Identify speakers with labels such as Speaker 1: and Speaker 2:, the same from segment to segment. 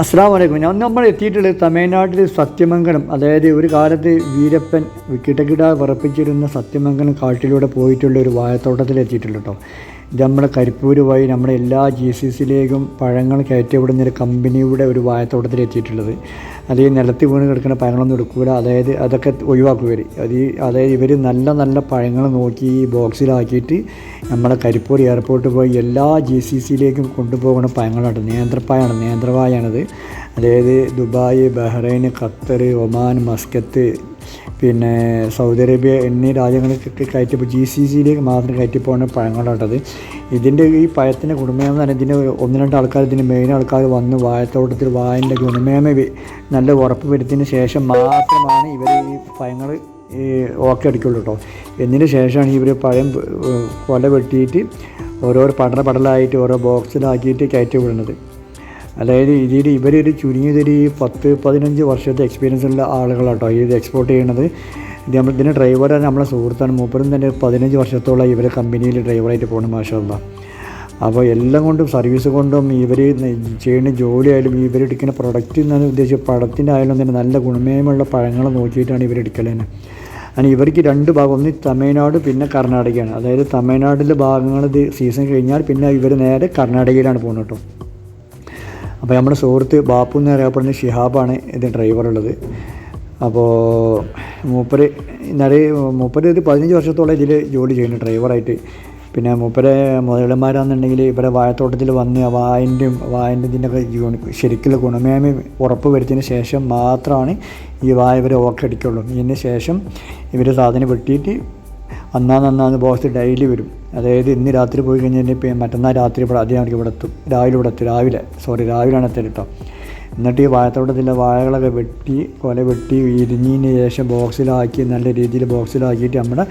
Speaker 1: അസ്സലാമു അലൈക്കും. നമ്മൾ എത്തിയിട്ടുള്ളത് തമിഴ്നാട്ടിൽ സത്യമംഗലം, അതായത് ഒരു കാലത്ത് വീരപ്പൻ കിടകിട വിറപ്പിച്ചിരുന്ന സത്യമംഗലം കാട്ടിലൂടെ പോയിട്ടുള്ള ഒരു വാഴത്തോട്ടത്തിൽ എത്തിയിട്ടുള്ളൂ കേട്ടോ. ഇത് നമ്മുടെ കരിപ്പൂർ വഴി നമ്മുടെ എല്ലാ GCCയിലേക്കും പഴങ്ങൾ കയറ്റിവിടുന്ന ഒരു കമ്പനിയുടെ ഒരു വാഴത്തോട്ടത്തിൽ എത്തിയിട്ടുള്ളത്. അത് ഈ നിലത്ത് വീണ് കിടക്കുന്ന പഴങ്ങളൊന്നും എടുക്കില്ല, അതായത് അതൊക്കെ ഒഴിവാക്കും ഇവർ. അതായത് ഇവർ നല്ല നല്ല പഴങ്ങൾ നോക്കി ഈ ബോക്സിലാക്കിയിട്ട് നമ്മുടെ കരിപ്പൂർ എയർപോർട്ട് പോയി എല്ലാ GCCയിലേക്കും കൊണ്ടുപോകുന്ന പഴങ്ങളാണ്. നേന്ത്രവായാണത്. അതായത് Dubai, Bahrain, Qatar, Oman, Muscat, പിന്നെ സൗദി അറേബ്യ എന്നീ രാജ്യങ്ങളിലേക്ക് കയറ്റിപ്പോൾ GCCയിലേക്ക് മാത്രം കയറ്റിപ്പോകുന്ന പഴങ്ങളാട്ടത്. ഇതിൻ്റെ ഈ പഴത്തിൻ്റെ ഗുണമേന്മ എന്ന് പറഞ്ഞാൽ ഇതിന് ഒന്ന് രണ്ട് ആൾക്കാർ, ഇതിന് മെയിൻ ആൾക്കാർ വന്ന് വാഴത്തോട്ടത്തിൽ വാഴൻ്റെ ഗുണമേന്മ നല്ല ഉറപ്പ് വരുത്തിയതിന് ശേഷം മാത്രമാണ് ഇവർ ഈ പഴങ്ങൾ ഓക്കെ അടിക്കുള്ളൂ കേട്ടോ. എന്നതിന് ശേഷമാണ് ഇവർ പഴം കൊല വെട്ടിയിട്ട് ഓരോ പടലായിട്ട് ഓരോ ബോക്സിലാക്കിയിട്ട് കയറ്റി വിടുന്നത്. അതായത് ഇവരൊരു ചുരുങ്ങിയതൊരു 10-15 വർഷത്തെ എക്സ്പീരിയൻസ് ഉള്ള ആളുകളാട്ടോ ഇത് എക്സ്പോർട്ട് ചെയ്യണത്. ഇതിൻ്റെ ഡ്രൈവറാണ് നമ്മളെ സുഹൃത്താണ്. മൂപ്പരും തന്നെ 15 വർഷത്തോളം ഇവരെ കമ്പനിയിൽ ഡ്രൈവറായിട്ട് പോകണം, മാഷാഅല്ലാഹ്. അപ്പോൾ എല്ലാം കൊണ്ടും സർവീസ് കൊണ്ടും ഇവർ ചെയ്യുന്ന ജോലിയായാലും ഇവരെടുക്കുന്ന പ്രൊഡക്റ്റ് എന്നാണ് ഉദ്ദേശിച്ചത് പഴത്തിൻ്റെ ആയാലും തന്നെ നല്ല ഗുണമേന്മയുള്ള പഴങ്ങൾ നോക്കിയിട്ടാണ് ഇവരെടുക്കൽ തന്നെ. അങ്ങനെ ഇവർക്ക് രണ്ട് ഭാഗം, ഒന്ന് തമിഴ്നാട് പിന്നെ കർണാടകയാണ്. അതായത് തമിഴ്നാട്ടിലെ ഭാഗങ്ങൾ ഇത് സീസൺ കഴിഞ്ഞാൽ പിന്നെ ഇവർ നേരെ കർണാടകയിലാണ് പോകുന്നത് കേട്ടോ. അപ്പോൾ നമ്മുടെ സുഹൃത്ത് ബാപ്പു എന്ന് അറിയപ്പെടുന്ന ഷിഹാബാണ് ഇത് ഡ്രൈവറുള്ളത്. അപ്പോൾ മൂപ്പര് ഇത് 15 വർഷത്തോളം ഇതിൽ ജോലി ചെയ്യുന്നു ഡ്രൈവറായിട്ട്. പിന്നെ മൂപ്പരെ മുതലന്മാരാണെന്നുണ്ടെങ്കിൽ ഇവരെ വാഴത്തോട്ടത്തിൽ വന്ന് വായൻ്റെ ഇതിൻ്റെയൊക്കെ ശരിക്കുള്ള ഗുണമേന്മ ഉറപ്പ് വരുത്തിയതിന് ശേഷം മാത്രമാണ് ഈ വായ ഇവർ ഓക്കെ അടിക്കുള്ളൂ. ഇതിന് ശേഷം ഇവർ സാധനം വെട്ടിയിട്ട് അന്നാന്ന് ബോക്സ് ഡെയിലി വരും. അതായത് ഇന്ന് രാത്രി പോയി കഴിഞ്ഞാൽ മറ്റന്നാൾ രാത്രി അധികം ഇവിടെ എത്തും. രാവിലെയാണ് എത്തൽ കേട്ടോ. എന്നിട്ട് ഈ വാഴത്തോട്ടത്തിലെ വാഴകളൊക്കെ കൊല വെട്ടി ഇരിഞ്ഞതിന് ശേഷം ബോക്സിലാക്കി നല്ല രീതിയിൽ ബോക്സിലാക്കിയിട്ട് നമ്മുടെ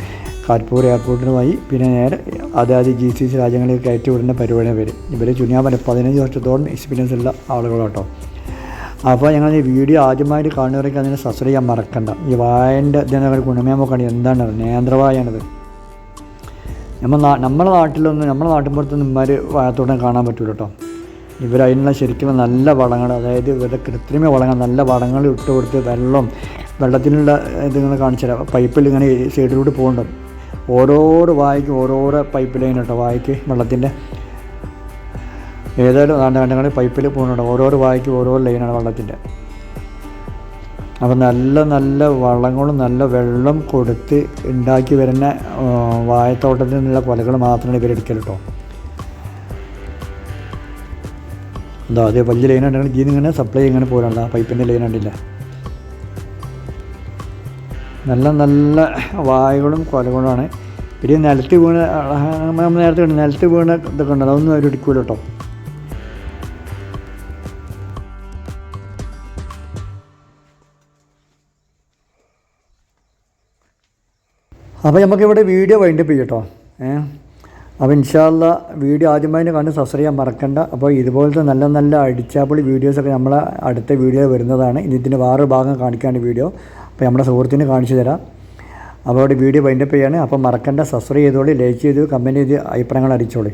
Speaker 1: കരിപ്പൂർ എയർപോർട്ടിന് പോയി പിന്നെ നേരെ അതായത് GCC രാജ്യങ്ങളിൽ കയറ്റി വിടുന്ന പരിപാടി വരും. ഇവർ ചുനിയാൻ 15 വർഷത്തോളം എക്സ്പീരിയൻസ് ഉള്ള ആളുകളാട്ടോ. അപ്പോൾ ഞങ്ങൾ ഈ വീഡിയോ ആദ്യമായിട്ട് കാണുന്നവരൊക്കെ അതിനെ സബ്സ്ക്രൈബ് ചെയ്യാൻ മറക്കണ്ട. ഈ വായൻ്റെ ഇതിനെ ഗുണമേന്മ നോക്കുകയാണ്. എന്താണ് നേന്ത്രവായാണത്. നമ്മുടെ നാട്ടിൻപുറത്തൊന്നും ഇവർ വാഴത്തോട്ടം കാണാൻ പറ്റില്ല കേട്ടോ. ഇവരതിനുള്ള ശരിക്കും നല്ല വളങ്ങൾ, അതായത് ഇവരുടെ കൃത്രിമ വളങ്ങൾ, നല്ല വളങ്ങൾ ഇട്ട് കൊടുത്ത് വെള്ളത്തിനുള്ള ഇതിങ്ങൾ കാണിച്ചു തരാം. പൈപ്പിൽ ഇങ്ങനെ സൈഡിലൂടെ പോകുന്നുണ്ട്. ഓരോരോ വാഴയ്ക്ക് ഓരോരോ പൈപ്പ് ലൈൻ കേട്ടോ. വാഴയ്ക്ക് വെള്ളത്തിൻ്റെ ഏതായാലും കണ്ടങ്ങൾ പൈപ്പിൽ പോകുന്നുണ്ട്. ഓരോരോ വാഴയ്ക്ക് ഓരോ ലൈനാണ് വെള്ളത്തിൻ്റെ. അപ്പോൾ നല്ല വളങ്ങളും നല്ല വെള്ളം കൊടുത്ത് ഉണ്ടാക്കി വരുന്ന വാഴത്തോട്ടത്തിൽ നിന്നുള്ള കൊലകൾ മാത്രമാണ് ഇവരെടുക്കൽ കേട്ടോ. അതേ വലിയ ലൈൻ ഉണ്ടെങ്കിൽ ഇതിൽ ഇങ്ങനെ സപ്ലൈ ഇങ്ങനെ പോലുള്ള പൈപ്പിൻ്റെ ലൈൻ ഉണ്ടില്ല. നല്ല വാഴകളും കൊലകളുമാണ്. പിന്നെ നിലത്ത് വീണ് നമ്മൾ നേരത്തെ നിലത്ത് വീണ ഇതൊക്കെ ഉണ്ട്, അതൊന്നും അവർ എടുക്കൂല കേട്ടോ. അപ്പോൾ നമുക്കിവിടെ വീഡിയോ വൈൻഡപ്പ് ചെയ്യും കേട്ടോ. അപ്പോൾ ഇൻഷാ അല്ലാ വീഡിയോ ആദ്യമായി കണ്ട് സബ്സ്ക്രൈബ് ചെയ്യാൻ മറക്കണ്ട. അപ്പോൾ ഇതുപോലത്തെ നല്ല അടിച്ചാപ്പൊളി വീഡിയോസൊക്കെ നമ്മളെ അടുത്ത വീഡിയോ വരുന്നതാണ്. ഇതിൻ്റെ വേറൊരു ഭാഗം കാണിക്കാണ്ട് വീഡിയോ അപ്പോൾ നമ്മുടെ സുഹൃത്തിന് കാണിച്ചു തരാം. അപ്പോൾ അവിടെ വീഡിയോ വൈൻഡപ്പ് ചെയ്യാണ്. അപ്പോൾ മറക്കണ്ട, സബ്സ്ക്രൈബ് ചെയ്തോളി, ലൈക്ക് ചെയ്ത് കമൻറ്റ് ചെയ്ത് അഭിപ്രായങ്ങൾ അറിയിച്ചോളി.